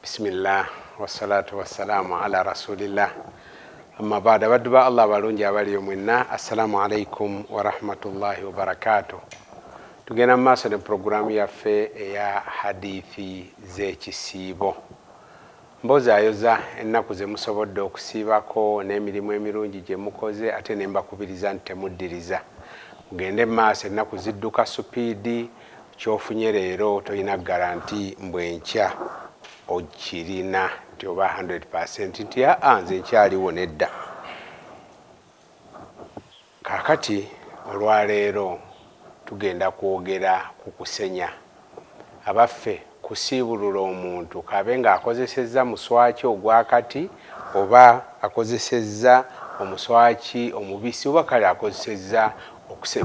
Bismillah wassalatu wassalamu ala rasulillah amma baada badduba Allah balungi abali mwenna. Assalamu alaikum wa rahmatullahi wa barakatuh. Tugenda maaso ne programu yaffe eya hadithi z'ekisiibo. Mbozaayoza ennaku ze musobodde okusiibako n'emirimu emirungi gye mukoze ate ne mbakubiriza nti temuddiriza. Mugende maaso ennaku zidduka supiidi. Kyofunye leero tolina garanti mbwenkya okirina nti oba 100% nti nze nkyaliwo nedda. Kaakati olwaleero tugenda kwogera ku kusenya. Abaffe kusiibulula omuntu kabe ng'akozesezza muswaki ogwakati oba akozesezza omuswaki omubisi oba kale akozesezza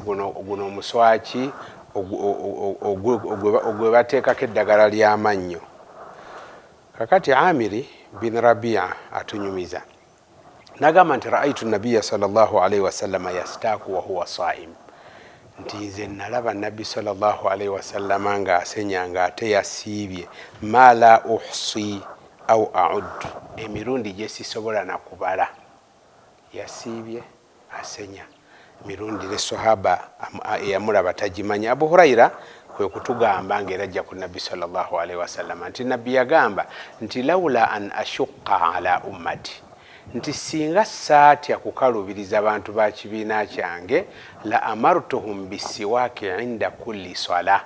guno omuswaki ogwe bateekako eddagala ly'amannyo. Kakati Amiri bin Rabia atunyumiza nagamba nti raaitu nabiya sallallahu alaihi wasallam yastaaku wa huwa saim, nti nze nalaba nabbi sallallahu alaihi wasallam ng'asenya ng'ate yasiibye ma la uhsi au auddu, emirundi gye sisobola na kubala. Yasiibye asenya mirundi ne sahaba eyamulaba tagimanya. Abu Huraira kwe kutugamba ng'era ajja ku nabbi sallallahu alaihi wasallam nti nabbi yagamba nti laula an ashukka ala ummati, nti singa saatya kukalubiriza abantu ba kibiina kyange la amartuhum bisiwaaki inda kulli sala,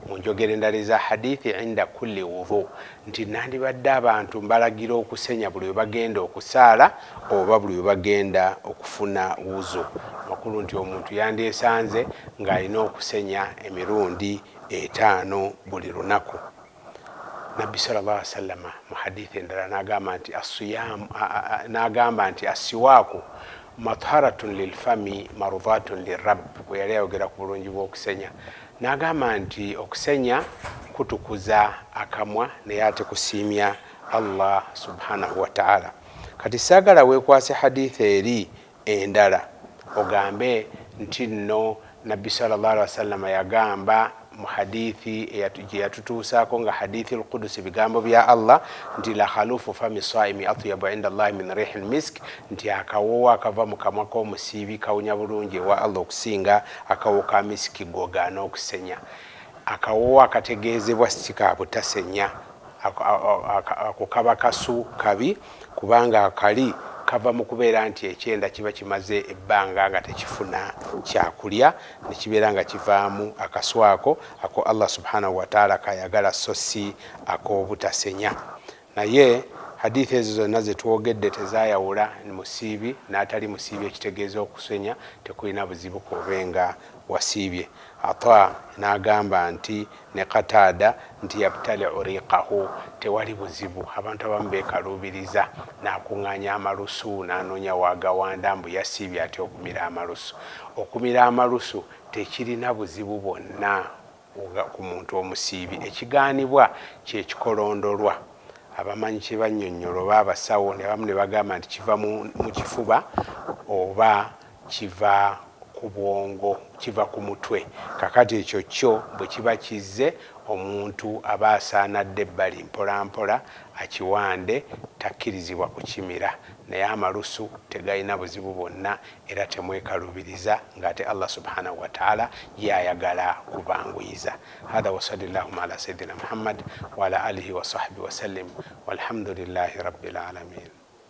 munjogere endaliza hadithi inda kulli wudhu, nti nandibadde abantu mbalagira okusenya buli we bagenda okusaala oba buli we bagenda okufuna wuzu. Makulu nti omuntu yandyesanze ng'alina okusenya emirundi 5 buli lunaku. Nabbi sallallahu alaihi wasallam mu hadithi endala n'agamba nti asiwaaku matharatun lilfami marudhatun lirabb. Bwe yali ayogera ku bulungi bw'okusenya n'agamba nti okusenya kutukuza akamwa naye ate kusiimya Allah subhanahu wa ta'ala. Kati saagala weekwase hadithi eri endala ogambe nti nno nabbi sallallahu alaihi wasallam yagamba mu hadithi gye yatutuusaako nga hadithi al-Qudusi, bigambo bya Allah nti la khalufu fami saimi atyabu inda Allah min rihil misk, nti akawoowo akava mu kamwa k'omusiibi kawunya bulungi ewa Allah okusinga akawo ka misiki gogaana okusenya. Akawoowo akategeezebwa si ka butasenya, ako kaba kasu kabi kubanga akali kava mu kubeera nti ekyenda kiba kimaze ebbanga nga tekifuna kyakulya ne kibeera nga kivaamu akaswako ako Allah subhanahu wa ta'ala kayagala so si ak'obutasenya. Naye hadithi ezo zonna zetwogedde tezayawula musiibi n'atali musiibi, ekitegeeza okusenya tekulina buzibu kubenga wasiibye. Ata n'agamba nti ne Qatada nti yabtali'u riqahu, tewali buzibu. Abantu abamu beekaluubiriza n'akuŋŋaanya amalusu n'anoonya wagawanda mbu yasiibye ate okumira amalusu. Okumira amalusu tekirina buzibu bwonna ku muntu omusiibi. Ekigaanibwa kyekikolondolwa. Abamanyi kye bannyonnyola oba abasawo ne bamu ne bagamba nti kiva mu kifuba oba kiva ku bwongo, kiva ku mutwe. Kakati ekyo kyo bwe kiba kizze omuntu aba asaanadde ebbali mpolampola akiwande, takkirizibwa kukimira. Naye amalusu tegalina buzibu bwonna era temwekalubiriza ng'ate Allah subhanahu wa ta'ala yayagala kubanguyiza. Hadha wa sallallahu ala sayyidina Muhammad wa ala alihi wa sahbihi wa sallim walhamdulillahi rabbil alamin.